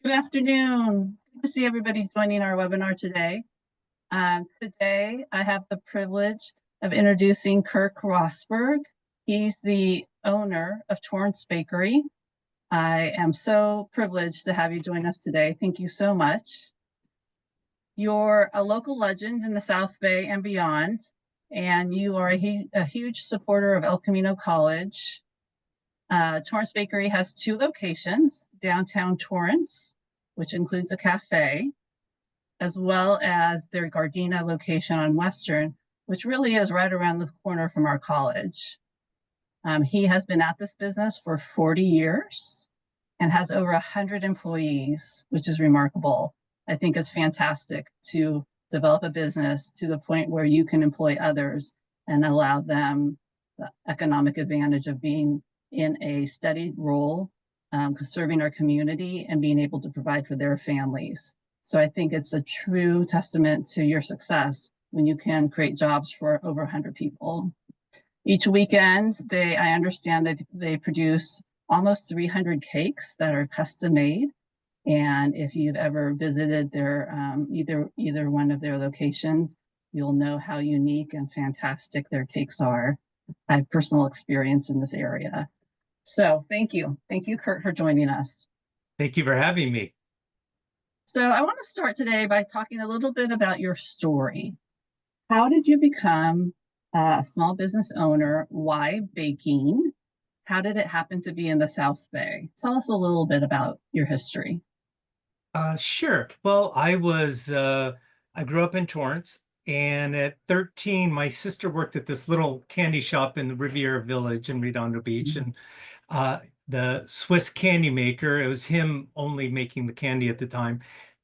Good afternoon. Good to see everybody joining our webinar today. Today, I have the privilege of introducing Kirk Rosberg. He's the owner of Torrance Bakery. I am so privileged to have you join us today. Thank you so much. You're a local legend in the South Bay and beyond, and you are a huge supporter of El Camino College. Torrance Bakery has two locations, downtown Torrance, which includes a cafe, as well as their Gardena location on Western, which really is right around the corner from our college. He has been at this business for 40 years and has over 100 employees, which is remarkable. I think it's fantastic to develop a business to the point where you can employ others and allow them the economic advantage of being in a steady role, serving our community and being able to provide for their families. So I think it's a true testament to your success when you can create jobs for over 100 people. Each weekend, I understand that they produce almost 300 cakes that are custom made. And if you've ever visited their either one of their locations, you'll know how unique and fantastic their cakes are. I have personal experience in this area. So thank you. Thank you, Kurt, for joining us. Thank you for having me. So I want to start today by talking a little bit about your story. How did you become a small business owner? Why baking? How did it happen to be in the South Bay? Tell us a little bit about your history. Sure. Well, I grew up in Torrance, and at 13, my sister worked at this little candy shop in the Riviera Village in Redondo Beach, and the Swiss candy maker, it was him only making the candy at the time,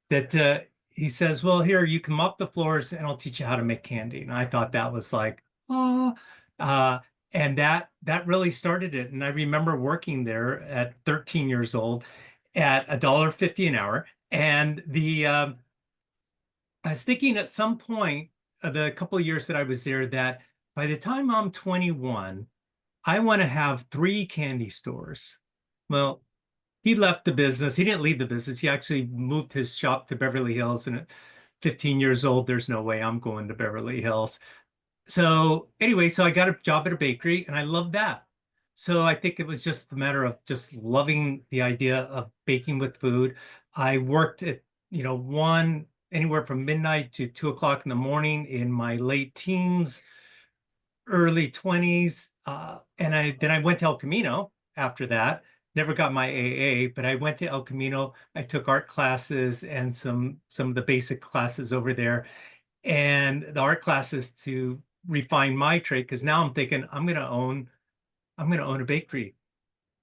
that he says, well, here, you can mop the floors and I'll teach you how to make candy. And I thought that was like, oh, and that really started it. And I remember working there at 13 years old at $1.50 an hour. And I was thinking at some point, the couple of years that I was there, that by the time I'm 21, I want to have 3 candy stores. Well, he left the business. He didn't leave the business. He actually moved his shop to Beverly Hills. And at 15 years old, there's no way I'm going to Beverly Hills. So anyway, so I got a job at a bakery and I loved that. So I think it was just a matter of just loving the idea of baking with food. I worked at, one anywhere from midnight to 2 o'clock in the morning in my late teens, early 20s. And then I went to El Camino after that. Never got my AA, but I went to El Camino. I took art classes and some of the basic classes over there, and the art classes to refine my trade. Because now I'm thinking I'm gonna own a bakery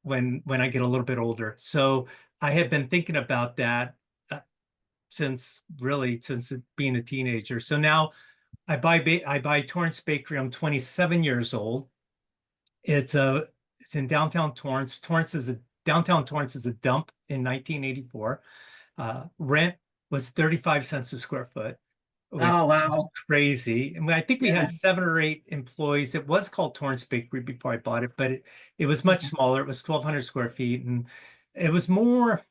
when I get a little bit older. So I have been thinking about that since being a teenager. So now I buy Torrance Bakery. I'm 27 years old. It's in downtown Torrance. Downtown Torrance is a dump in 1984. Rent was 35 cents a square foot, which Oh, is just wow. crazy. And I think we Yeah. had 7 or 8 employees. It was called Torrance Bakery before I bought it, but it was much smaller. It was 1,200 square feet, and it was more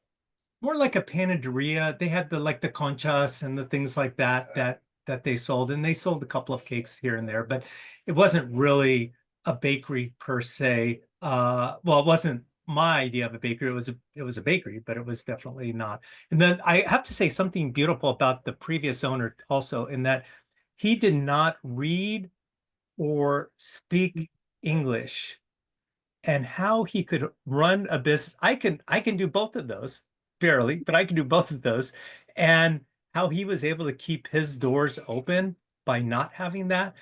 like a panaderia. They had the conchas and the things like that they sold, and they sold a couple of cakes here and there, but it wasn't really a bakery per se. Well, it wasn't my idea of a bakery. It was a bakery, but it was definitely not. And then I have to say something beautiful about the previous owner also, in that he did not read or speak English, and how he could run a business. I can do both of those, barely, but I can do both of those. And how he was able to keep his doors open by not having that.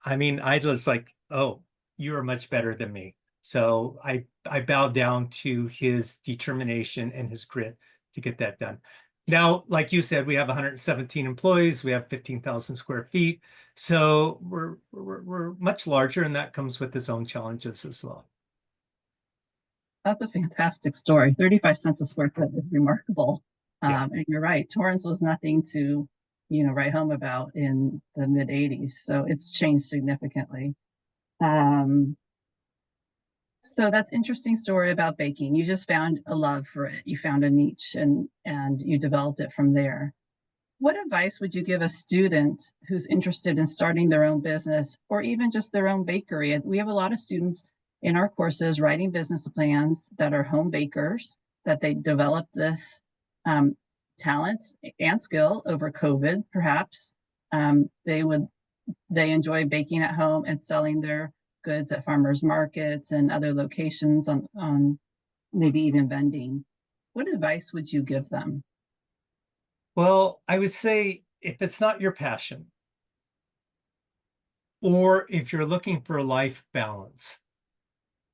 I mean, I was like, oh, you are much better than me. So I bowed down to his determination and his grit to get that done. Now, like you said, we have 117 employees. We have 15,000 square feet. So we're much larger, and that comes with its own challenges as well. That's a fantastic story. 35 cents a square foot is remarkable. Yeah. And you're right, Torrance was nothing to, write home about in the mid 80s. So it's changed significantly. Um, So that's interesting story about baking. You just found a love for it. You found a niche and you developed it from there. What advice would you give a student who's interested in starting their own business or even just their own bakery? And we have a lot of students in our courses writing business plans that are home bakers, that they develop this um, talent and skill over COVID, perhaps. They enjoy baking at home and selling their goods at farmers markets and other locations on maybe even vending. What advice would you give them? Well, I would say if it's not your passion, or if you're looking for a life balance,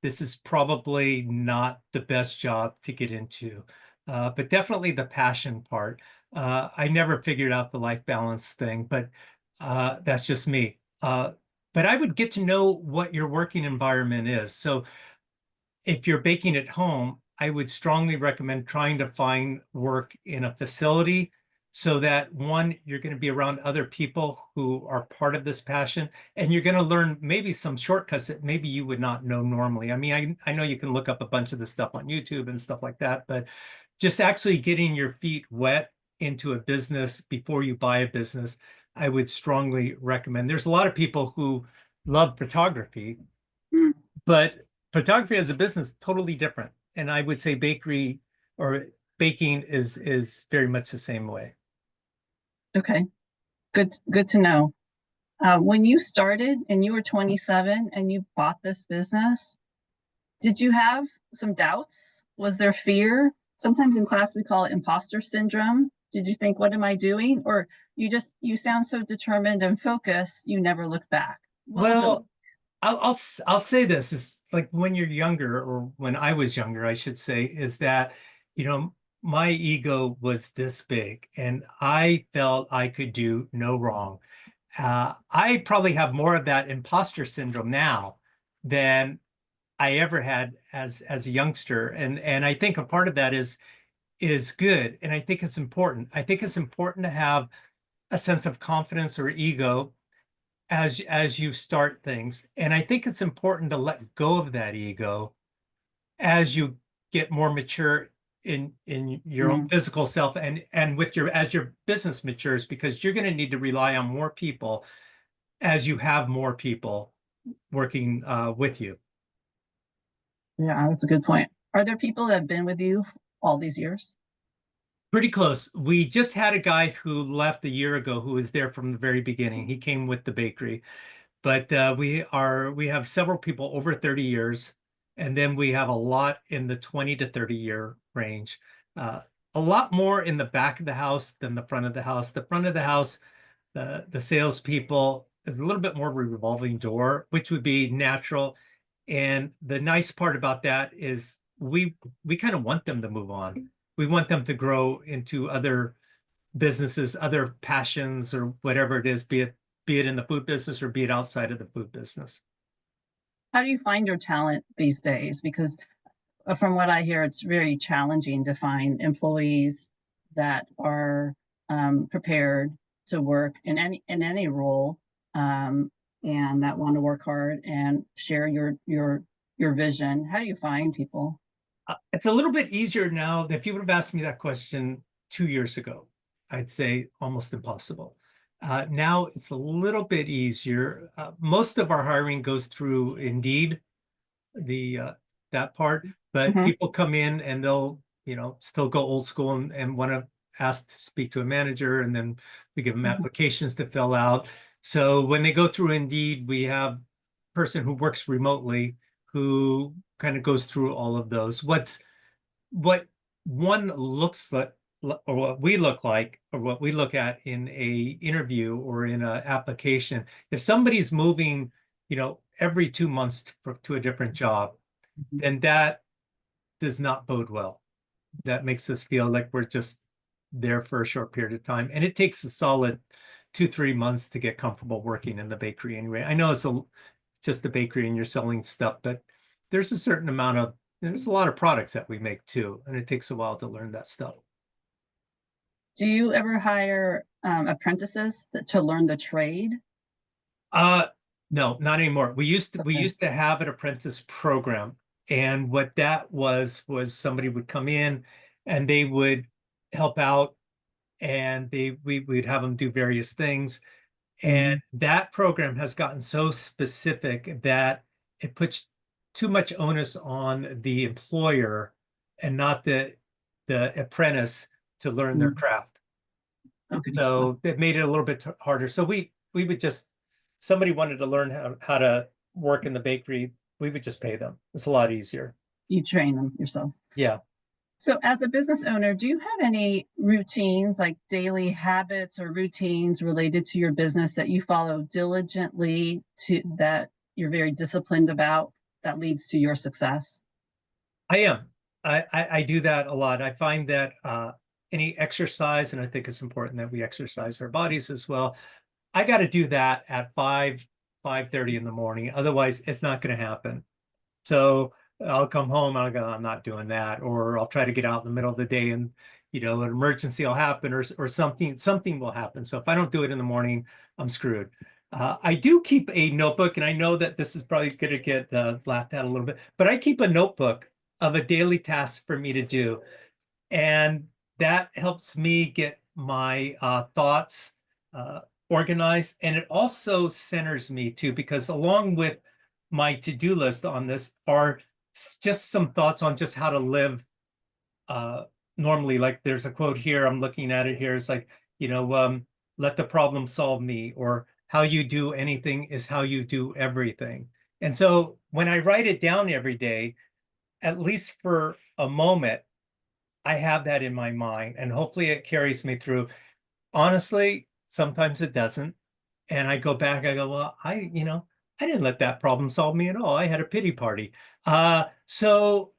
this is probably not the best job to get into. But definitely the passion part. I never figured out the life balance thing, but that's just me. But I would get to know what your working environment is. So if you're baking at home, I would strongly recommend trying to find work in a facility so that one, you're going to be around other people who are part of this passion, and you're going to learn maybe some shortcuts that maybe you would not know normally. I mean, I know you can look up a bunch of the stuff on YouTube and stuff like that, but just actually getting your feet wet into a business before you buy a business, I would strongly recommend. There's a lot of people who love photography, Mm, but photography as a business, totally different. And I would say bakery or baking is very much the same way. okay, good to know. When you started and you were 27 and you bought this business, did you have some doubts? Was there fear? Sometimes in class we call it imposter syndrome. Did you think, what am I doing? Or you sound so determined and focused, you never looked back. What was it like? Well, I'll say this is like when you're younger, or when I was younger, I should say, is that, you know, my ego was this big and I felt I could do no wrong. I probably have more of that imposter syndrome now than I ever had as a youngster. And I think a part of that is good. And I think it's important. I think it's important to have a sense of confidence or ego as you start things. And I think it's important to let go of that ego as you get more mature in your own Mm, physical self and with your as your business matures, because you're going to need to rely on more people as you have more people working with you. yeah, that's a good point. Are there people that have been with you all these years? Pretty close. We just had a guy who left a year ago who was there from the very beginning. He came with the bakery. But we have several people over 30 years, and then we have a lot in the 20 to 30 year range. Uh, a lot more in the back of the house than the front of the house. The front of the house, the salespeople is a little bit more of a revolving door, which would be natural. And the nice part about that is we kind of want them to move on. We want them to grow into other businesses, other passions, or whatever it is, be it in the food business or be it outside of the food business. How do you find your talent these days? Because from what I hear, it's very challenging to find employees that are prepared to work in any role, and that want to work hard and share your vision. How do you find people? It's a little bit easier now. If you would have asked me that question 2 years ago, I'd say almost impossible. Now it's a little bit easier. Most of our hiring goes through Indeed, the that part, but Mhm, people come in and they'll, still go old school and want to ask to speak to a manager, and then we give them mhm. applications to fill out. So when they go through Indeed, we have a person who works remotely who kind of goes through all of those. What one looks like, or what we look like, or what we look at in a interview or in an application, if somebody's moving, every 2 months to a different job, then that does not bode well. That makes us feel like we're just there for a short period of time. And it takes a solid 2, 3 months to get comfortable working in the bakery anyway. I know just a bakery and you're selling stuff, but there's there's a lot of products that we make too, and it takes a while to learn that stuff. Do you ever hire apprentices to learn the trade? Uh, no, not anymore. We used to we Okay. used to have an apprentice program, And what that was somebody would come in and they would help out, and we'd have them do various things. And Mhm. that program has gotten so specific that it puts too much onus on the employer and not the apprentice to learn their Mhm. craft. Okay. So it made it a little bit harder. So we would just, somebody wanted to learn how to work in the bakery, we would just pay them. It's a lot easier. You train them yourself. Yeah. So as a business owner, do you have any routines, like daily habits or routines related to your business that you follow diligently to that you're very disciplined about that leads to your success? I am. I do that a lot. I find that any exercise, and I think it's important that we exercise our bodies as well. I got to do that at 5:30 in the morning. Otherwise, it's not going to happen. So I'll come home and I'll go, I'm not doing that. Or I'll try to get out in the middle of the day and, an emergency will happen, or something will happen. So if I don't do it in the morning, I'm screwed. I do keep a notebook, and I know that this is probably going to get laughed at a little bit, but I keep a notebook of a daily task for me to do. And that helps me get my thoughts uh, organized. And it also centers me too, because along with my to-do list on this are just some thoughts on just how to live uh, normally. Like there's a quote here, I'm looking at it here. It's like, let the problem solve me, or how you do anything is how you do everything. And so when I write it down every day, at least for a moment, I have that in my mind, and hopefully it carries me through. Honestly, sometimes it doesn't. And I go back, I go, well, I didn't let that problem solve me at all. I had a pity party. So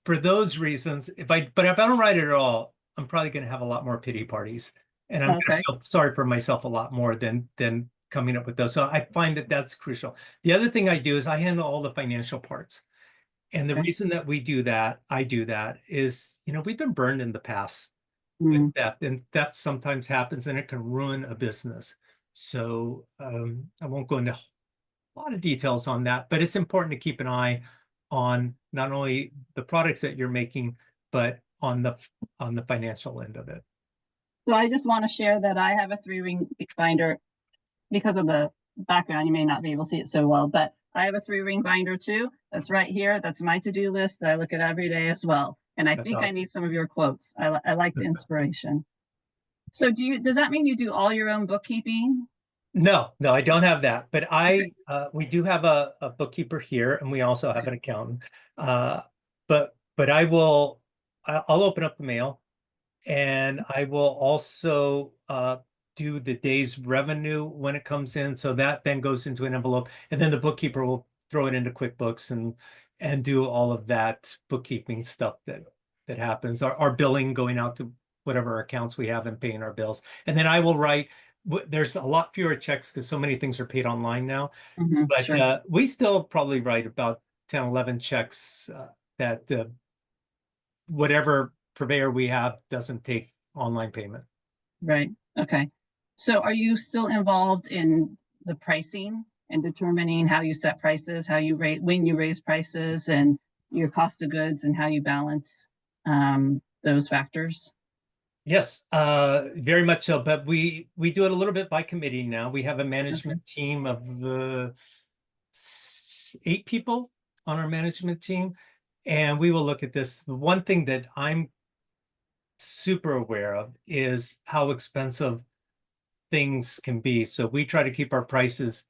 for those reasons, but if I don't write it at all, I'm probably going to have a lot more pity parties, and I'm going to Okay. feel sorry for myself a lot more than coming up with those. So I find that that's crucial. The other thing I do is I handle all the financial parts. And the Okay. reason that I do that is, we've been burned in the past with Mm. theft, and theft sometimes happens and it can ruin a business. So I won't go into a lot of details on that, but it's important to keep an eye on not only the products that you're making, but on the financial end of it. So I just want to share that I have a 3-ring binder because of the background. You may not be able to see it so well, but I have a 3-ring binder too. That's right here. That's my to-do list. I look at every day as well. And I That's think I awesome. need some of your quotes. I like the inspiration. So does that mean you do all your own bookkeeping? No, no, I don't have that, but we do have a bookkeeper here, and we also have an accountant. Uh, but I'll open up the mail, and I will also do the day's revenue when it comes in. So that then goes into an envelope, and then the bookkeeper will throw it into QuickBooks and do all of that bookkeeping stuff that happens. Our billing going out to whatever accounts we have and paying our bills. And then I will write, there's a lot fewer checks because so many things are paid online now. But Sure. we still probably write about 10, 11 checks that whatever purveyor we have doesn't take online payment. Right. Okay. So are you still involved in the pricing and determining how you set prices, how you rate, when you raise prices, and your cost of goods, and how you balance those factors? Yes, very much so. But we do it a little bit by committee now. We have a Okay. management team of 8 people on our management team, and we will look at this. The one thing that I'm super aware of is how expensive things can be. So we try to keep our prices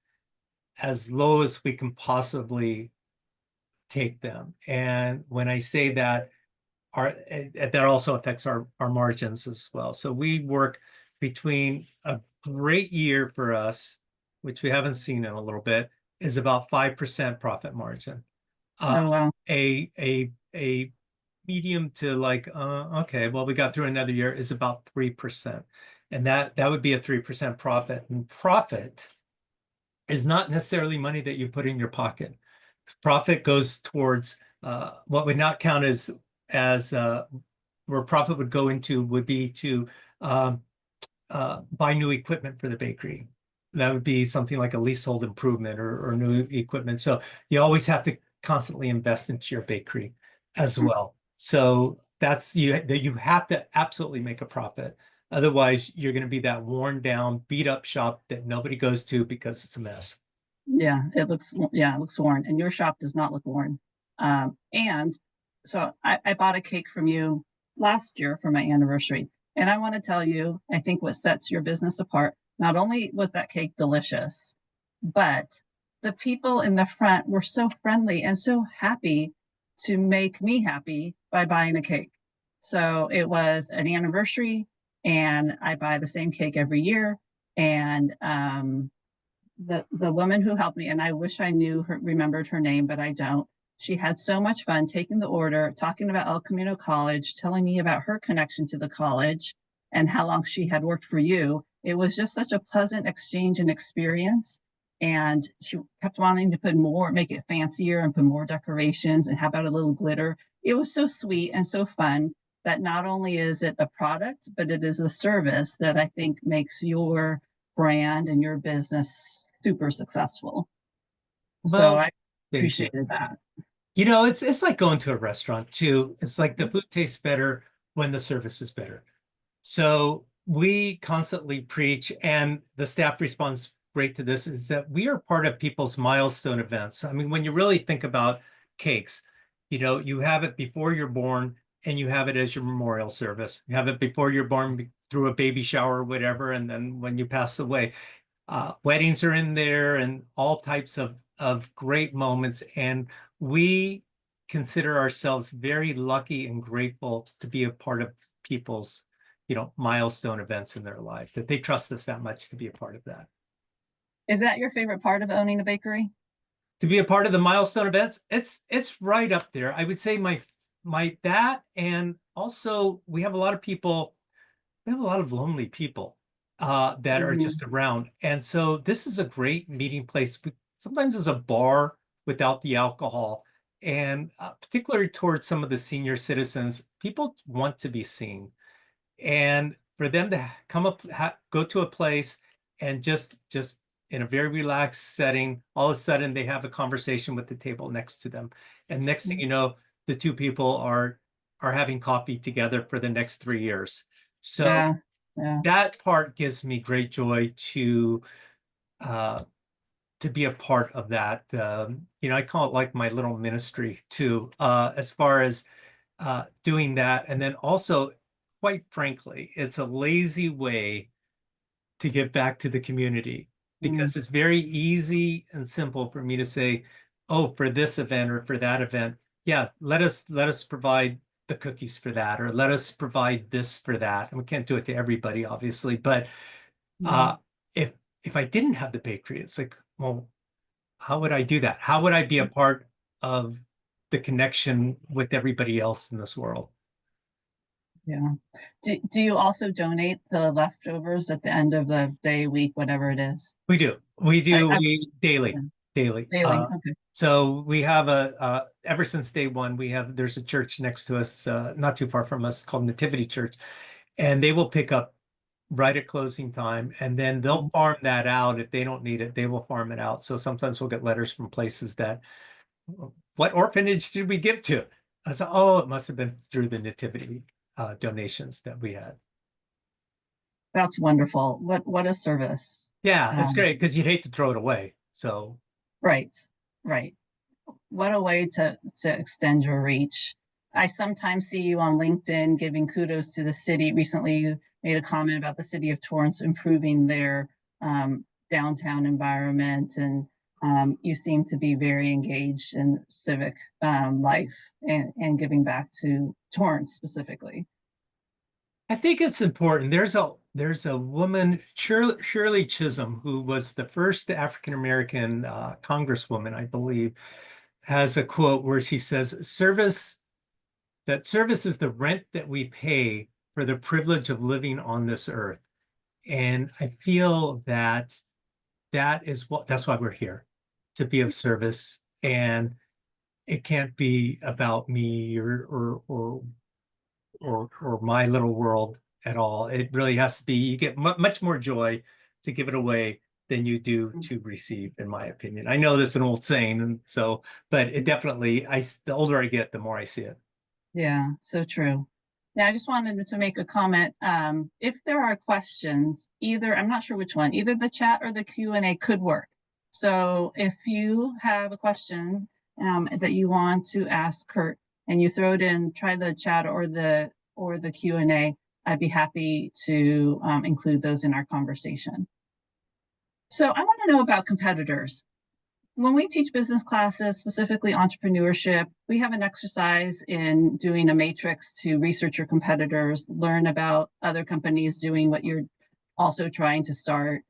as low as we can possibly take them. And when I say that, that also affects our margins as well. So we work between a great year for us, which we haven't seen in a little bit, is about 5% profit margin. Oh, wow. A medium to like, okay, well, we got through another year is about 3%. And that would be a 3% profit. And profit is not necessarily money that you put in your pocket. Profit goes towards what would not count as where profit would go into would be to um, buy new equipment for the bakery. That would be something like a leasehold improvement or new equipment. So you always have to constantly invest into your bakery as well. So that's you have to absolutely make a profit. Otherwise, you're going to be that worn down, beat up shop that nobody goes to because it's a mess. Yeah, it looks worn, and your shop does not look worn. And so I bought a cake from you last year for my anniversary, and I want to tell you, I think what sets your business apart, not only was that cake delicious, but the people in the front were so friendly and so happy to make me happy by buying a cake. So it was an anniversary, and I buy the same cake every year, and the woman who helped me, and I wish I knew her, remembered her name, but I don't. She had so much fun taking the order, talking about El Camino College, telling me about her connection to the college and how long she had worked for you. It was just such a pleasant exchange and experience. And she kept wanting to put more, make it fancier and put more decorations and how about a little glitter. It was so sweet and so fun that not only is it the product, but it is the service that I think makes your brand and your business super successful. So Well, I thank you. appreciated that. It's like going to a restaurant too. It's like the food tastes better when the service is better. So we constantly preach, and the staff responds great to this, is that we are part of people's milestone events. I mean, when you really think about cakes, you have it before you're born and you have it as your memorial service. You have it before you're born through a baby shower or whatever, and then when you pass away. Weddings are in there and all types of great moments. And we consider ourselves very lucky and grateful to be a part of people's, milestone events in their life, that they trust us that much to be a part of that. Is that your favorite part of owning a bakery? To be a part of the milestone events, it's right up there. I would say my that, and also we have a lot of people, we have a lot of lonely people that are Mhm. just around. And so this is a great meeting place. Sometimes it's a bar without the alcohol. And particularly towards some of the senior citizens, people want to be seen. And for them to come up, go to a place and just in a very relaxed setting, all of a sudden they have a conversation with the table next to them. And next thing you know, the two people are having coffee together for the next 3 years. So Yeah, yeah. that part gives me great joy uh, to be a part of that. I call it like my little ministry too, as far as doing that. And then also, quite frankly, it's a lazy way to give back to the community Mm, because it's very easy and simple for me to say, oh, for this event or for that event, yeah, let us provide the cookies for that, or let us provide this for that. And we can't do it to everybody, obviously, but mm, uh, if if I didn't have the bakery, it's like, well, how would I do that? How would I be a part of the connection with everybody else in this world? yeah. Do you also donate the leftovers at the end of the day, week, whatever it is? We do. We I, do. I We daily, yeah, daily. daily. Okay. So we have ever since day one, there's a church next to us, not too far from us, called Nativity Church, and they will pick up right at closing time, and then they'll Mm, farm that out. If they don't need it, they will farm it out. So sometimes we'll get letters from places that, what orphanage did we give to? I said, oh, it must have been through the Nativity donations that we had. that's wonderful. What a service. Yeah, it's Um, great because you'd hate to throw it away. So right, right. What a way to extend your reach. I sometimes see you on LinkedIn giving kudos to the city. Recently, you made a comment about the city of Torrance improving their downtown environment, and you seem to be very engaged in civic life and giving back to Torrance specifically. I think it's important. There's a woman, Shirley Chisholm, who was the first African American congresswoman, I believe, has a quote where she says, service is the rent that we pay for the privilege of living on this earth." And I feel that that's why we're here, to be of service. And it can't be about me or my little world at all. It really has to be, you get much more joy to give it away than you do to receive, in my opinion. I know that's an old saying, and so, but it definitely, the older I get, the more I see it. Yeah, so true. Now, I just wanted to make a comment. If there are questions, either, I'm not sure which one, either the chat or the Q&A could work. So if you have a question that you want to ask Kurt and you throw it in, try the chat or the Q&A, I'd be happy to include those in our conversation. So I want to know about competitors. When we teach business classes, specifically entrepreneurship, we have an exercise in doing a matrix to research your competitors, learn about other companies doing what you're also trying to start.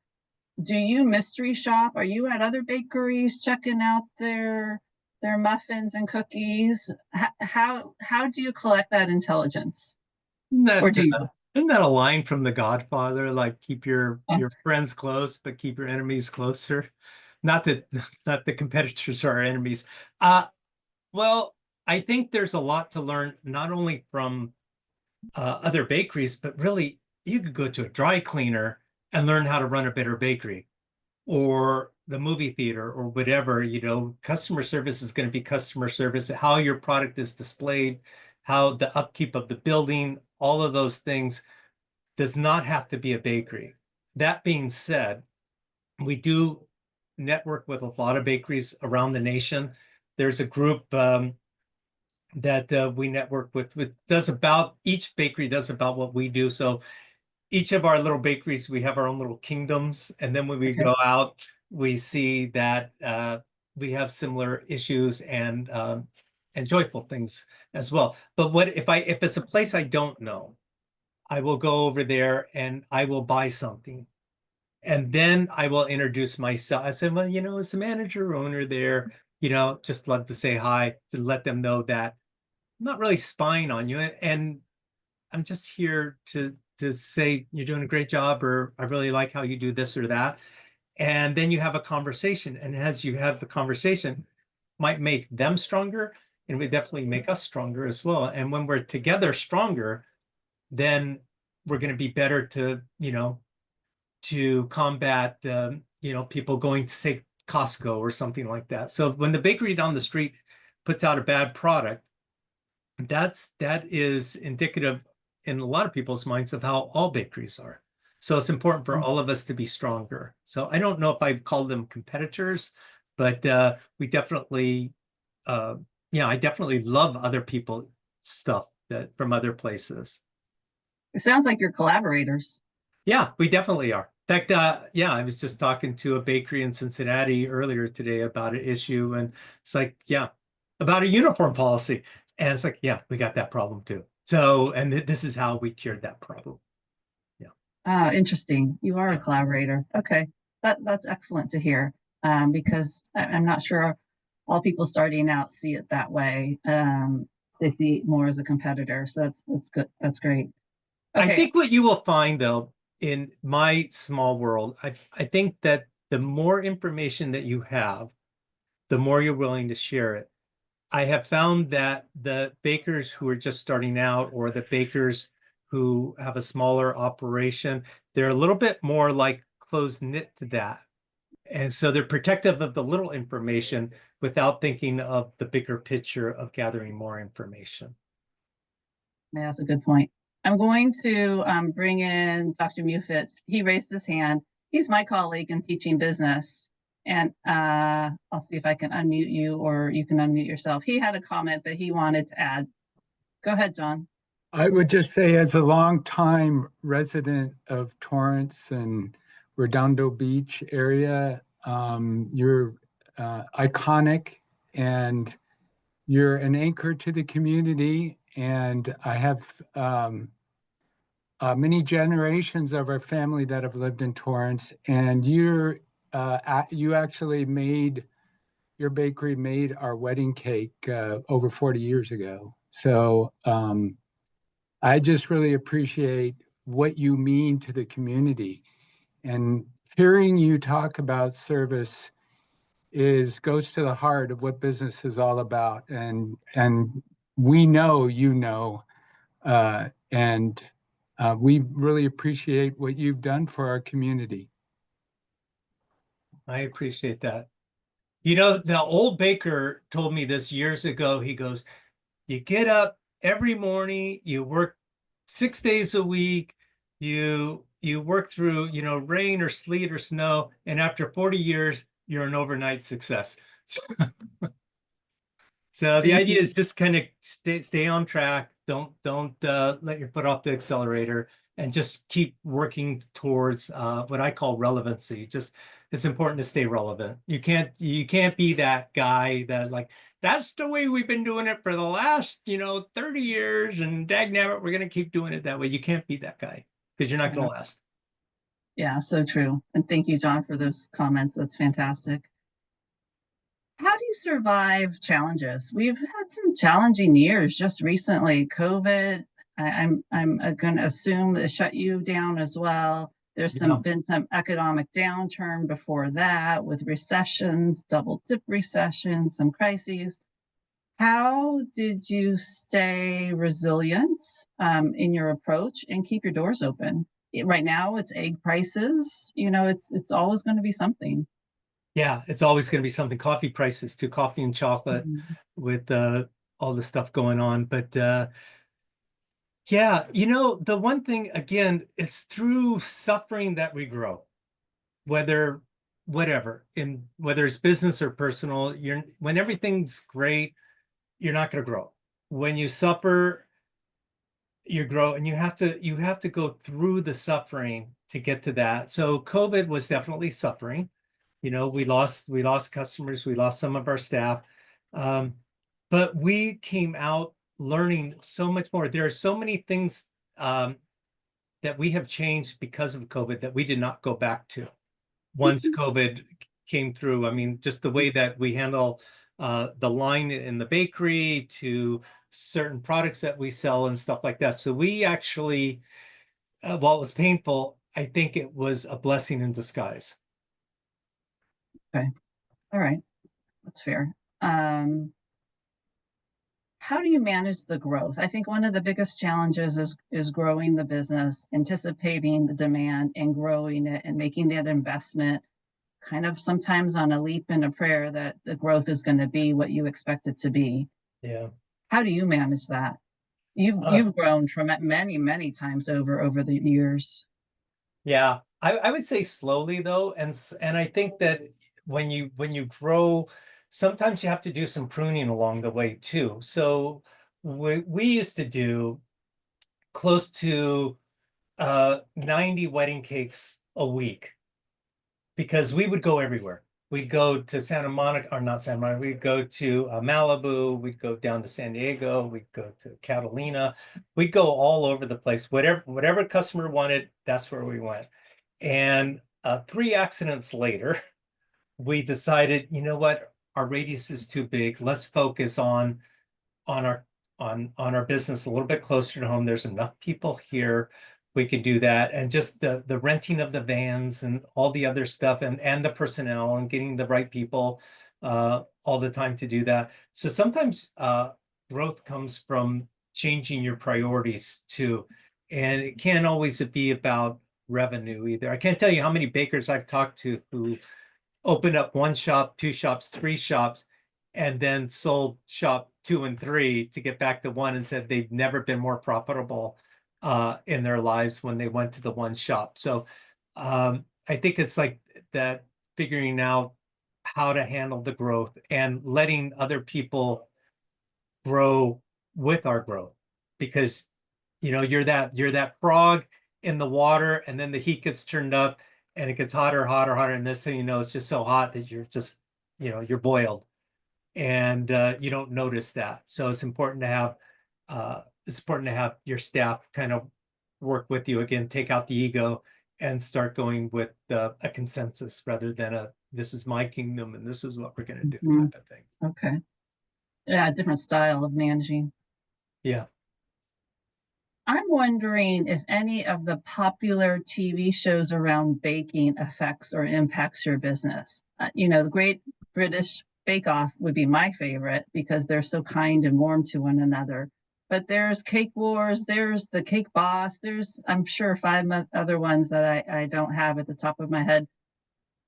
Do you mystery shop? Are you at other bakeries checking out their muffins and cookies? How do you collect that intelligence? Isn't Or that, do you? isn't that a line from The Godfather? Like keep your friends close, but keep your enemies closer. Not that not the competitors are our enemies. Well, I think there's a lot to learn, not only from other bakeries, but really you could go to a dry cleaner and learn how to run a better bakery, or the movie theater, or whatever. Customer service is going to be customer service, how your product is displayed, how the upkeep of the building, all of those things does not have to be a bakery. That being said, we do network with a lot of bakeries around the nation. There's a group that we network with does about, each bakery does about what we do. So each of our little bakeries, we have our own little kingdoms. And then when we Okay. go out, we see that we have similar issues and joyful things as well. But if it's a place I don't know, I will go over there and I will buy something. And then I will introduce myself. I said, well, as the manager or owner there, just love to say hi, to let them know that I'm not really spying on you. And I'm just here to say you're doing a great job, or I really like how you do this or that. And then you have a conversation. And as you have the conversation, might make them stronger, and would definitely make us stronger as well. And when we're together stronger, then we're going to be better to combat people going to, say, Costco or something like that. So when the bakery down the street puts out a bad product, that is indicative in a lot of people's minds of how all bakeries are. So it's important for all of us to be stronger. So I don't know if I'd call them competitors, but we definitely, I definitely love other people stuff that from other places. It sounds like you're collaborators. Yeah, we definitely are. In fact, yeah, I was just talking to a bakery in Cincinnati earlier today about an issue, and it's like, yeah, about a uniform policy. And it's like, yeah, we got that problem too. So, and this is how we cured that problem. Yeah. Interesting. You are a Yeah. collaborator. Okay. That's excellent to hear. Because I'm not sure all people starting out see it that way. They see it more as a competitor. So that's good. That's great. I Okay. think what you will find though, in my small world, I think that the more information that you have, the more you're willing to share it. I have found that the bakers who are just starting out, or the bakers who have a smaller operation, they're a little bit more like close knit to that. And so they're protective of the little information without thinking of the bigger picture of gathering more information. Yeah, that's a good point. I'm going to bring in Dr. Mufitz. He raised his hand. He's my colleague in teaching business. And I'll see if I can unmute you, or you can unmute yourself. He had a comment that he wanted to add. Go ahead, John. I would just say, as a longtime resident of Torrance and Redondo Beach area, you're iconic, and you're an anchor to the community. And I have many generations of our family that have lived in Torrance, and you actually made your bakery made our wedding cake over 40 years ago. So I just really appreciate what you mean to the community. And hearing you talk about service goes to the heart of what business is all about. And we know and we really appreciate what you've done for our community. I appreciate that. You know, the old baker told me this years ago. He goes, you get up every morning, you work 6 days a week, you work through, you know, rain or sleet or snow, and after 40 years, you're an overnight success. So the Thank idea you. is just kind of stay on track. Don't let your foot off the accelerator, and just keep working towards what I call relevancy. Just it's important to stay relevant. You can't be that guy that like that's the way we've been doing it for the last 30 years, and dagnabbit, we're gonna keep doing it that way. You can't be that guy because you're not gonna last. Yeah, so true. And thank you, John, for those comments. That's fantastic. How do you survive challenges? We've had some challenging years just recently. COVID, I'm going to assume it shut you down as well. There's Yeah. been some economic downturn before that with recessions, double dip recessions, some crises. How did you stay resilient in your approach and keep your doors open? Right now, it's egg prices. It's always going to be something. Yeah, it's always going to be something. Coffee prices too, coffee and chocolate Mhm. with all the stuff going on. But yeah, the one thing again, it's through suffering that we grow, whether whatever, in whether it's business or personal, when everything's great, you're not going to grow. When you suffer, you grow, and you have to go through the suffering to get to that. So COVID was definitely suffering. We lost customers, we lost some of our staff. Um, but we came out learning so much more. There are so many things that we have changed because of COVID that we did not go back to once COVID came through. I mean, just the way that we handle the line in the bakery to certain products that we sell and stuff like that. So we actually, while it was painful, I think it was a blessing in disguise. Okay. All right. That's fair. How do you manage the growth? I think one of the biggest challenges is growing the business, anticipating the demand and growing it and making that investment kind of sometimes on a leap and a prayer that the growth is going to be what you expect it to be. Yeah. How do you manage that? You've grown from many, many times over the years. Yeah, I would say slowly though, and I think that when you grow, sometimes you have to do some pruning along the way too. So we used to do close to 90 wedding cakes a week because we would go everywhere. We'd go to Santa Monica, or not Santa Monica, we'd go to Malibu, we'd go down to San Diego, we'd go to Catalina, we'd go all over the place. Whatever customer wanted, that's where we went. And 3 accidents later, we decided, you know what, our radius is too big. Let's focus on our our business a little bit closer to home. There's enough people here. We can do that. And just the renting of the vans and all the other stuff and the personnel and getting the right people all the time to do that. So sometimes growth comes from changing your priorities too. And it can't always be about revenue either. I can't tell you how many bakers I've talked to who opened up 1 shop, 2 shops, 3 shops, and then sold shop 2 and 3 to get back to 1, and said they've never been more profitable in their lives when they went to the 1 shop. So I think it's like that, figuring out how to handle the growth and letting other people grow with our growth, because you're that frog in the water, and then the heat gets turned up and it gets hotter, hotter, hotter, and this thing, it's just so hot that you're just, you're boiled, and you don't notice that. So it's important to have your staff kind of work with you again, take out the ego, and start going with a consensus rather than this is my kingdom and this is what we're going to do Mhm. type of thing. Okay. Yeah, different style of managing. Yeah. I'm wondering if any of the popular TV shows around baking affects or impacts your business. The Great British Bake Off would be my favorite because they're so kind and warm to one another. But there's Cake Wars, there's the Cake Boss, there's, I'm sure, 5 other ones that I don't have at the top of my head.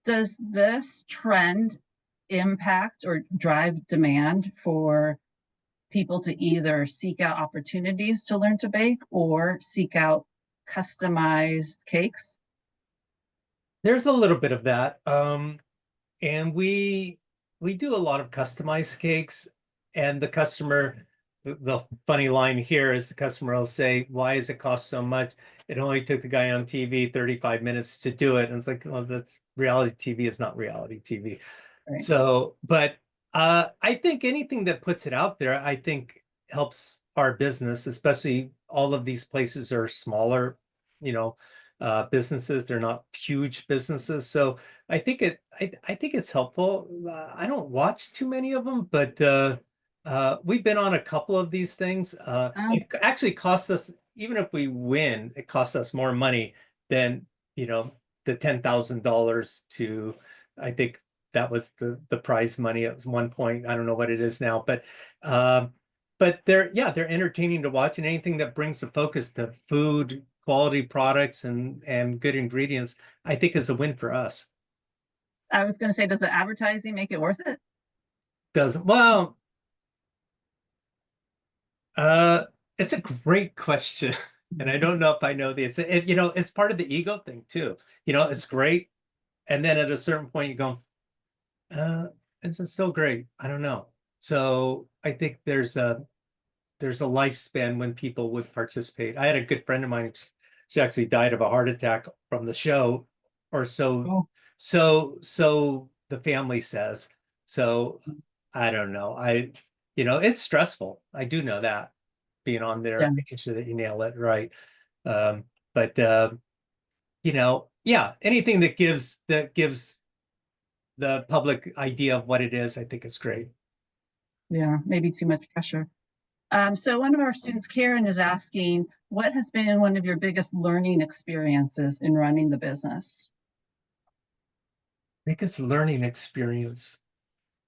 Does this trend impact or drive demand for people to either seek out opportunities to learn to bake or seek out customized cakes? There's a little bit of that. And we do a lot of customized cakes, and the customer, the funny line here is the customer will say, why does it cost so much? It only took the guy on TV 35 minutes to do it. And it's like, well, that's reality TV is not reality TV. Right. So, but I think anything that puts it out there, I think helps our business, especially all of these places are smaller, you know, businesses. They're not huge businesses. So I think I think it's helpful. I don't watch too many of them, but we've been on a couple of these things. It actually costs us, even if we win, it costs us more money than, you know, the $10,000 to, I think that was the prize money at one point. I don't know what it is now, but they're entertaining to watch, and anything that brings the focus to food, quality products, and good ingredients, I think is a win for us. I was going to say, does the advertising make it worth it? Doesn't, well, it's a great question. And I don't know if I know the answer. You know, it's part of the ego thing too. You know, it's great. And then at a certain point you go, it's still great. I don't know. So I think there's a lifespan when people would participate. I had a good friend of mine, she actually died of a heart attack from the show, or so Oh, so the family says. So I don't know. You know, it's stressful. I do know that, being on there, yeah. making sure that you nail it right. But you know, yeah, anything that gives the public idea of what it is, I think it's great. Yeah, maybe too much pressure. So one of our students, Karen, is asking, what has been one of your biggest learning experiences in running the business? Biggest learning experience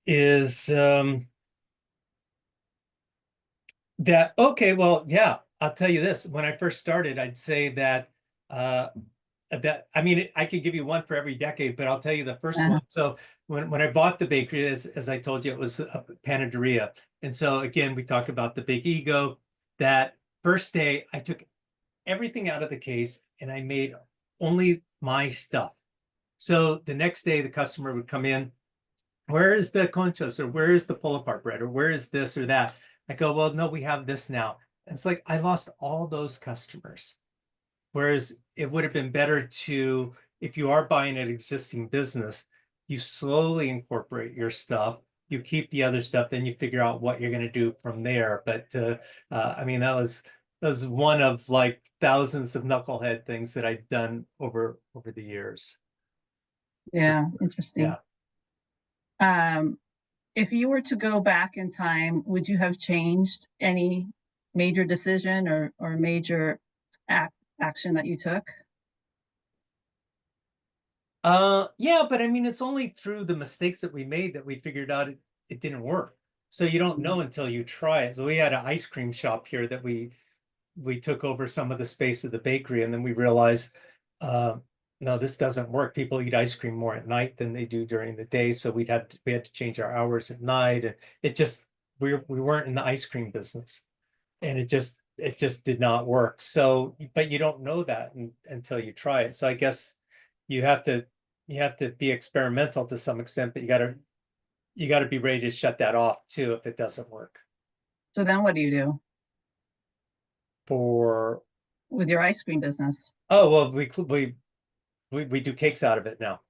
is that, okay, well, yeah, I'll tell you this. When I first started, I'd say that I mean, I could give you one for every decade, but I'll tell you the first one. So when I bought the bakery, as I told you, it was a panaderia. And so again, we talk about the big ego. That first day, I took everything out of the case and I made only my stuff. So the next day, the customer would come in, where is the conchas, or where is the pull apart bread, or where is this or that? I go, well, no, we have this now. And it's like I lost all those customers. Whereas it would have been better to, if you are buying an existing business, you slowly incorporate your stuff, you keep the other stuff, then you figure out what you're going to do from there. But I mean, that was one of like thousands of knucklehead things that I've done over the years. Yeah, interesting. Yeah. If you were to go back in time, would you have changed any major decision or major action that you took? Yeah, but I mean, it's only through the mistakes that we made that we figured out it didn't work. So you don't know until you try it. So we had an ice cream shop here that we took over some of the space of the bakery, and then we realized, no, this doesn't work. People eat ice cream more at night than they do during the day. So we had to change our hours at night, and it just we weren't in the ice cream business, and it just did not work. So, but you don't know that until you try it. So I guess you have to be experimental to some extent, but you gotta be ready to shut that off too if it doesn't work. So then what do you do For with your ice cream business? Oh, well, we do cakes out of it now.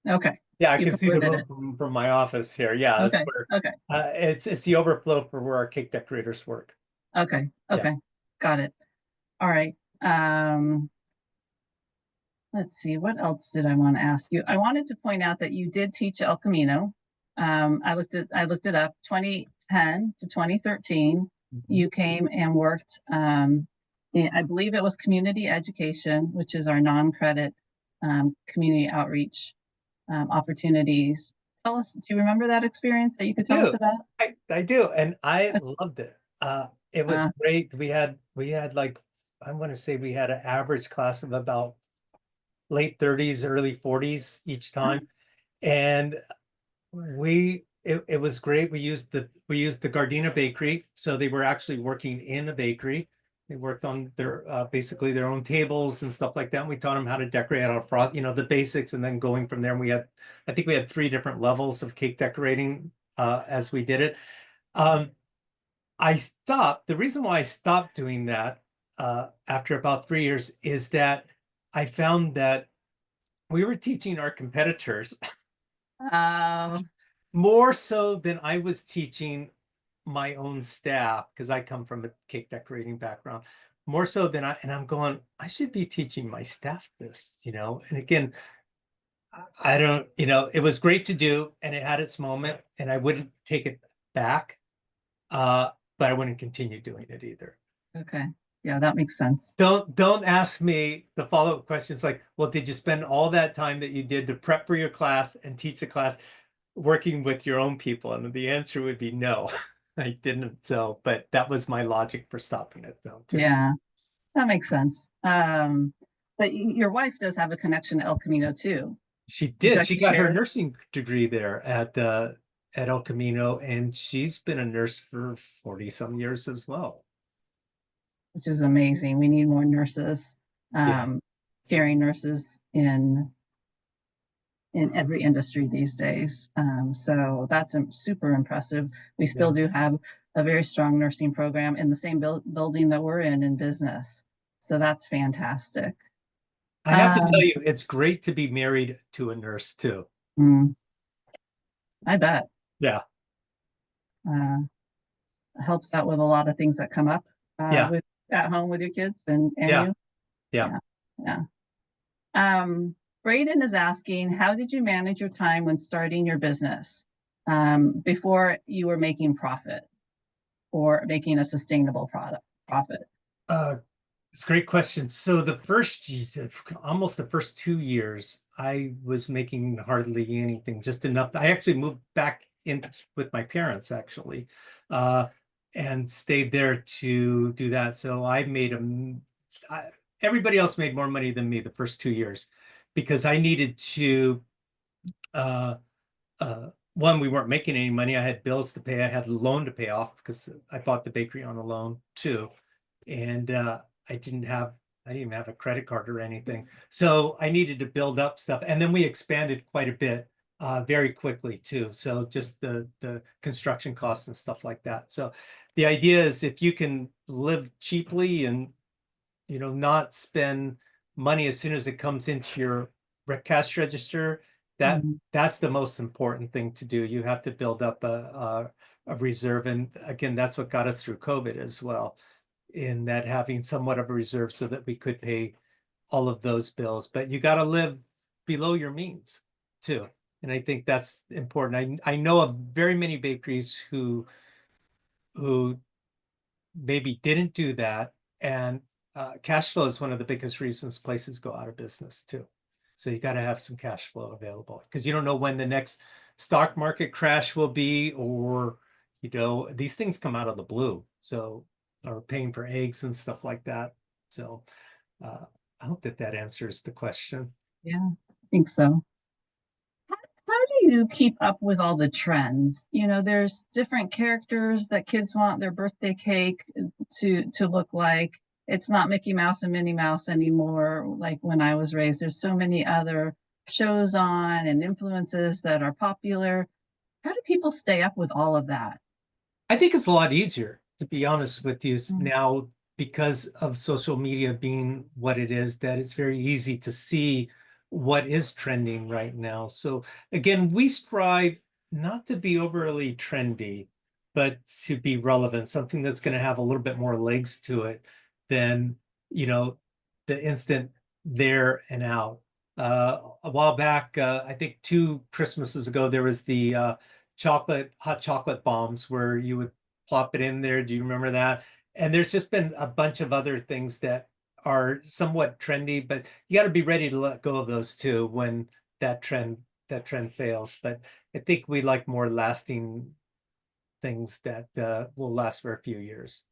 Okay. Yeah, I You can see the converted room it. from my office here. Yeah, that's Okay. where Okay. it's the overflow for where our cake decorators work. Okay. Yeah. Okay. Got it. All right. Let's see, what else did I want to ask you? I wanted to point out that you did teach El Camino. I looked it up, 2010 to 2013. You came and worked, I believe it was community education, which is our non-credit community outreach opportunities. Tell us, do you remember that experience that you could tell us about? I do, and I loved it. It was Uh, great. We had like, I want to say we had an average class of about late 30s, early 40s each time. And it was great. We used the Gardena bakery. So they were actually working in a bakery. They worked on their basically their own tables and stuff like that. And we taught them how to decorate out of frost, the basics, and then going from there. And I think we had 3 different levels of cake decorating as we did it. I stopped. The reason why I stopped doing that after about 3 years is that I found that we were teaching our competitors more so than I was teaching my own staff, because I come from a cake decorating background, more so than and I'm going, I should be teaching my staff this, and again, I don't, it was great to do and it had its moment and I wouldn't take it back, but I wouldn't continue doing it either. Okay. Yeah, that makes sense. Don't ask me the follow-up questions like, well, did you spend all that time that you did to prep for your class and teach the class working with your own people? And the answer would be no, I didn't. So, but that was my logic for stopping it though, too. Yeah, that makes sense. But your wife does have a connection to El Camino too. She Would you did. like She to got her share? nursing degree there at El Camino, and she's been a nurse for 40 some years as well. Which is amazing. We need more nurses, Yeah. caring nurses in every industry these days. So that's super impressive. We still do have a very strong nursing program in the same building that we're in business. So that's fantastic. I have to tell you, it's great to be married to a nurse too. I bet. Yeah. Helps out with a lot of things that come up Yeah. at home with your kids and Yeah. you. Yeah. Yeah. Braden is asking, how did you manage your time when starting your business before you were making profit or making a sustainable profit? It's a great question. So almost the first 2 years, I was making hardly anything, just enough. I actually moved back in with my parents actually, and stayed there to do that. So I made everybody else made more money than me the first 2 years because I needed to, one, we weren't making any money. I had bills to pay. I had a loan to pay off because I bought the bakery on a loan too. And I didn't even have a credit card or anything. So I needed to build up stuff. And then we expanded quite a bit very quickly too. So just the construction costs and stuff like that. So the idea is if you can live cheaply and not spend money as soon as it comes into your cash register, that's the most important thing to do. You have to build up a reserve. And again, that's what got us through COVID as well, in that having somewhat of a reserve so that we could pay all of those bills. But you got to live below your means too. And I think that's important. I know of very many bakeries who maybe didn't do that. And cash flow is one of the biggest reasons places go out of business too. So you got to have some cash flow available because you don't know when the next stock market crash will be, or these things come out of the blue. So, or paying for eggs and stuff like that. So I hope that answers the question. Yeah, I think so. How do you keep up with all the trends? There's different characters that kids want their birthday cake to look like. It's not Mickey Mouse and Minnie Mouse anymore. Like when I was raised, there's so many other shows on and influences that are popular. How do people stay up with all of that? I think it's a lot easier, to be honest with you, now because of social media being what it is, that it's very easy to see what is trending right now. So again, we strive not to be overly trendy, but to be relevant, something that's going to have a little bit more legs to it than, the instant there and out. A while back, I think 2 Christmases ago, there was the hot chocolate bombs where you would plop it in there. Do you remember that? And there's just been a bunch of other things that are somewhat trendy, but you got to be ready to let go of those too when that trend fails. But I think we like more lasting things that will last for a few years.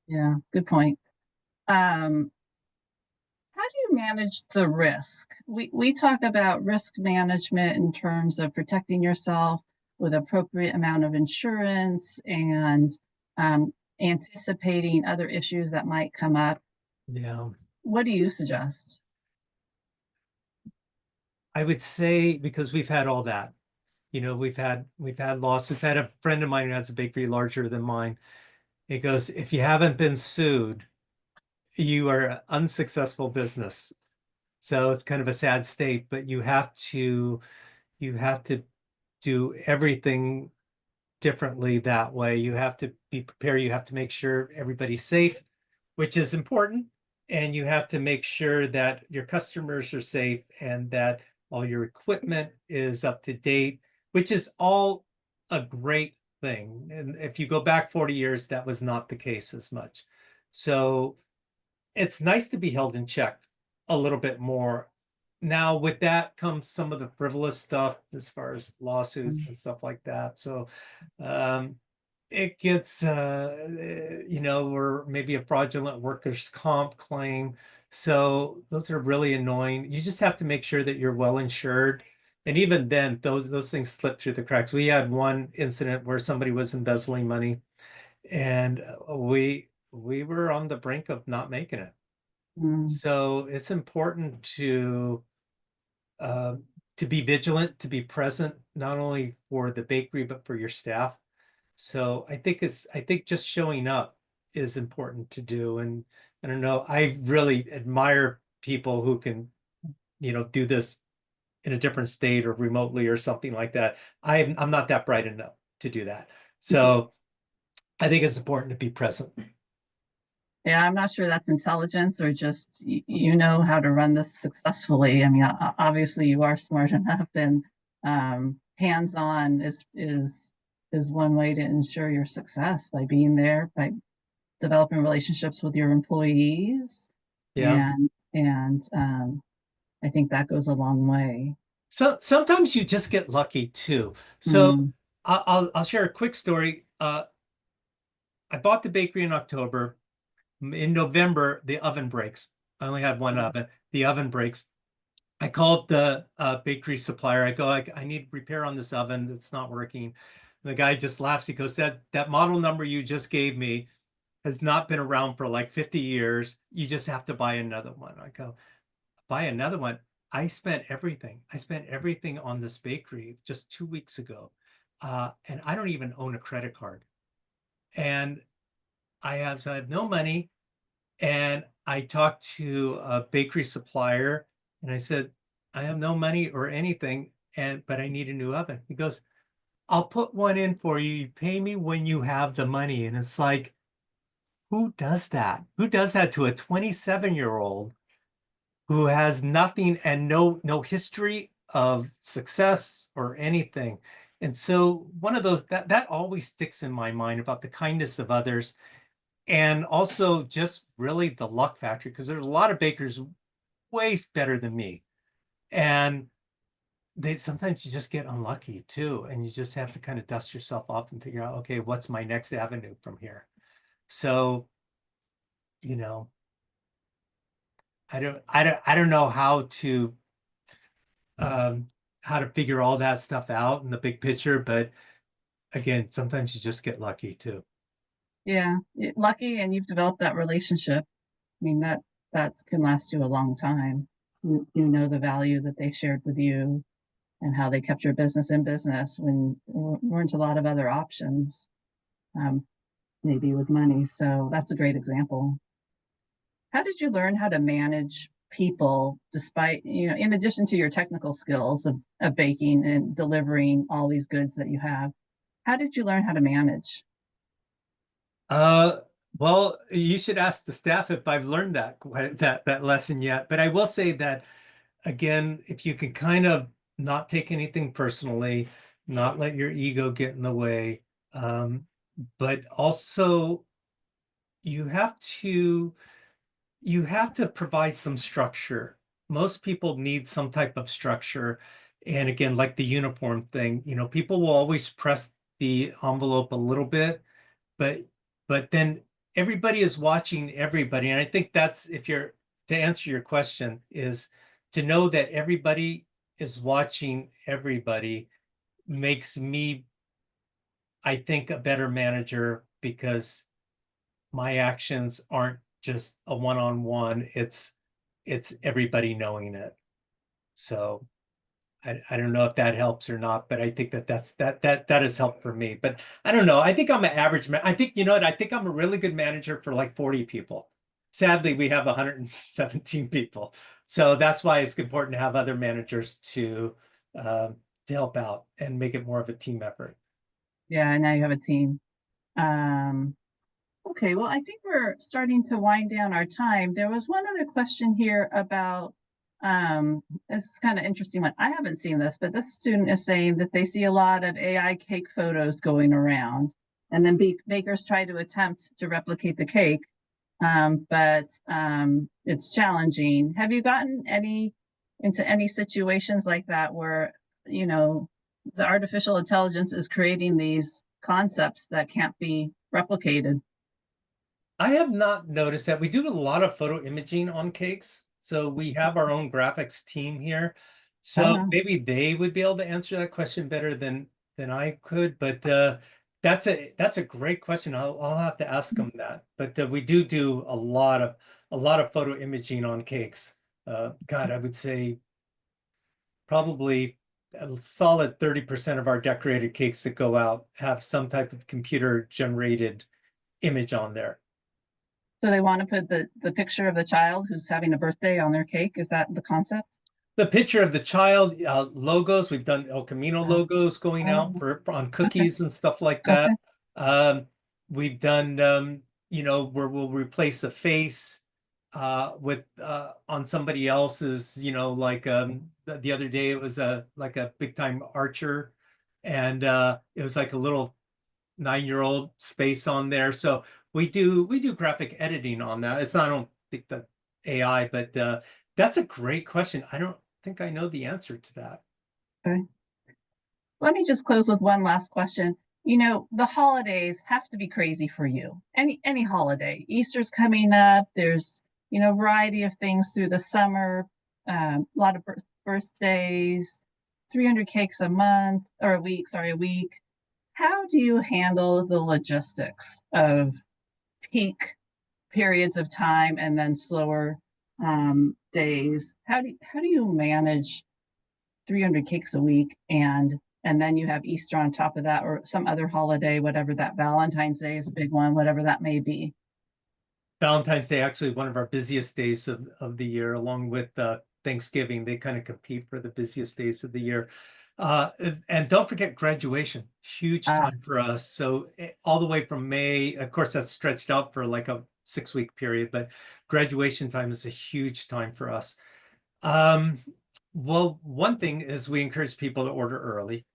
Yeah, good point. How do you you manage the risk? We talk about risk management in terms of protecting yourself with appropriate amount of insurance and anticipating other issues that might come up. Yeah. What do you suggest? I would say, because we've had all that, we've had losses. I had a friend of mine who has a bakery larger than mine. He goes, if you haven't been sued, you are an unsuccessful business. So it's kind of a sad state, but you have to do everything differently that way. You have to be prepared. You have to make sure everybody's safe, which is important. And you have to make sure that your customers are safe and that all your equipment is up to date, which is all a great thing. And if you go back 40 years, that was not the case as much. So it's nice to be held in check a little bit more. Now, with that comes some of the frivolous stuff as far as lawsuits and stuff like that. So it gets, or maybe a fraudulent workers' comp claim. So those are really annoying. You just have to make sure that you're well insured. And even then, those things slip through the cracks. We had one incident where somebody was embezzling money, and we were on the brink of not making it. Mm, So it's important to be vigilant, to be present, not only for the bakery, but for your staff. So I think just showing up is important to do. And I don't know, I really admire people who can, do this in a different state or remotely or something like that. I'm not that bright enough to do that. So I think it's important to be present. yeah, I'm not sure that's intelligence or just you know how to run this successfully. I mean, obviously you are smart enough, and hands-on is one way to ensure your success by being there, by developing relationships with your employees, Yeah. and I think that goes a long way. So sometimes you just get lucky too. So Mm, I'll share a quick story. I bought the bakery in October. In November, the oven breaks. I only had one oven. The oven breaks. I called the bakery supplier. I go, I need repair on this oven. It's not working. And the guy just laughs. He goes, that model number you just gave me has not been around for like 50 years. You just have to buy another one. I go, buy another one. I spent everything. I spent everything on this bakery just 2 weeks ago. And I don't even own a credit card. And so I have no money. And I talked to a bakery supplier and I said, I have no money or anything, but I need a new oven. He goes, I'll put one in for you. You pay me when you have the money. And it's like, who does that? Who does that to a 27-year-old who has nothing and no history of success or anything? And so one of those that always sticks in my mind about the kindness of others. And also just really the luck factor, because there's a lot of bakers way better than me. And sometimes you just get unlucky too. And you just have to kind of dust yourself off and figure out, okay, what's my next avenue from here? So, you know, I don't know how to figure all that stuff out in the big picture, but again, sometimes you just get lucky too. yeah, lucky, and you've developed that relationship. I mean, that can last you a long time. You know the value that they shared with you and how they kept your business in business when there weren't a lot of other options, um, maybe with money. So that's a great example. How did you learn how to manage people despite, in addition to your technical skills of baking and delivering all these goods that you have? How did you learn how to manage? Uh, well, you should ask the staff if I've learned that lesson yet. But I will say that again, if you can kind of not take anything personally, not let your ego get in the way, but also you have to you have to provide some structure. Most people need some type of structure. And again, like the uniform thing, people will always press the envelope a little bit, but then everybody is watching everybody. And I think that's if you're to answer your question is to know that everybody is watching everybody makes me, I think, a better manager because my actions aren't just a one-on-one, it's everybody knowing it. So I don't know if that helps or not, but I think that has helped for me. But I don't know. I think I'm an average man. I think, you know what? I think I'm a really good manager for like 40 people. Sadly, we have 117 people. So that's why it's important to have other managers to help out and make it more of a team effort. Yeah, now you have a team. Okay, well, I think we're starting to wind down our time. There was one other question here about, it's kind of interesting one. I haven't seen this, but this student is saying that they see a lot of AI cake photos going around, and then bakers try to attempt to replicate the cake, but it's challenging. Have you gotten into any situations like that where, you know, the artificial intelligence is creating these concepts that can't be replicated? I have not noticed that. We do a lot of photo imaging on cakes. So we have our own graphics team here. So Uh-huh. maybe they would be able to answer that question better than I could. But that's a great question. I'll have to ask them that. But we do a lot of photo imaging on cakes. God, I would say probably a solid 30% of our decorated cakes that go out have some type of computer generated image on there. So they want to put the picture of the child who's having a birthday on their cake. Is that the concept? The picture of the child, logos. We've done El Camino logos going out Oh, for on okay. cookies and stuff like that. Okay. We've done, you know, where we'll replace a face with on somebody else's, you know, like the other day it was like a big time archer, and it was like a little 9-year-old space on there. So we do graphic editing on that. It's not, I don't think that AI, but that's a great question. I don't think I know the answer to that. Okay. Let me just close with one last question. You know, the holidays have to be crazy for you. Any holiday. Easter's coming up. There's, you know, a variety of things through the summer. A lot of birthdays, 300 cakes a month or a week. Sorry, a week. How do you handle the logistics of peak periods of time and then slower days? How do you manage 300 cakes a week and then you have Easter on top of that or some other holiday, whatever that Valentine's Day is a big one, whatever that may be. Valentine's Day, actually one of our busiest days of the year, along with Thanksgiving. They kind of compete for the busiest days of the year. And don't forget graduation, huge Ah, time for us. So all the way from May, of course, that's stretched out for like a 6-week period, but graduation time is a huge time for us. Um, well, one thing is we encourage people to order early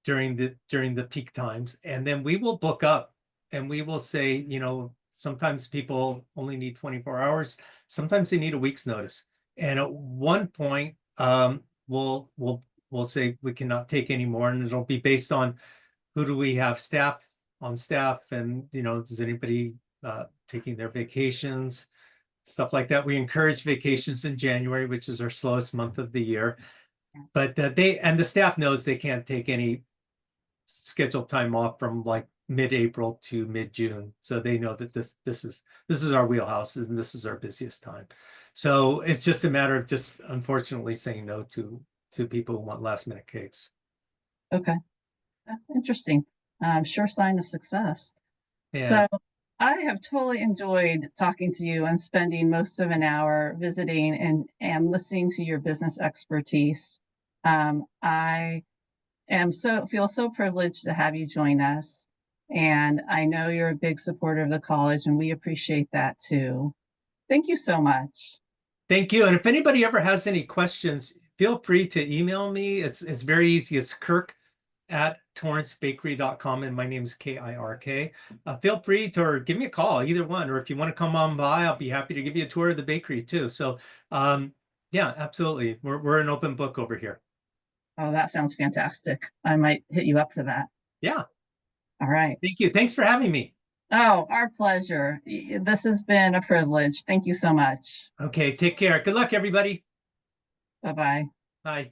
during the peak times, and then we will book up and we will say, you know, sometimes people only need 24 hours, sometimes they need a week's notice. And at one point, we'll say we cannot take any more, and it'll be based on who do we have on staff, and you know, does anybody taking their vacations, stuff like that. We encourage vacations in January, which is our slowest month of the year. But the staff knows they can't take any scheduled time off from like mid-April to mid-June. So they know that this is our wheelhouse and this is our busiest time. So it's just a matter of just unfortunately saying no to people who want last minute cakes. okay. Interesting. Sure sign of success. Yeah. So I have totally enjoyed talking to you and spending most of an hour visiting and listening to your business expertise. I am feel so privileged to have you join us. And I know you're a big supporter of the college, and we appreciate that too. Thank you so much. Thank you. And if anybody ever has any questions, feel free to email me. It's very easy. It's Kirk@torrancebakery.com, and my name is Kirk. Feel free to or give me a call, either one. Or if you want to come on by, I'll be happy to give you a tour of the bakery too. So yeah, absolutely. We're an open book over here. Oh, that sounds fantastic. I might hit you up for that. Yeah. All right. Thank you. Thanks for having me. Oh, our pleasure. This has been a privilege. Thank you so much. Okay, take care. Good luck, everybody. Bye-bye. Bye.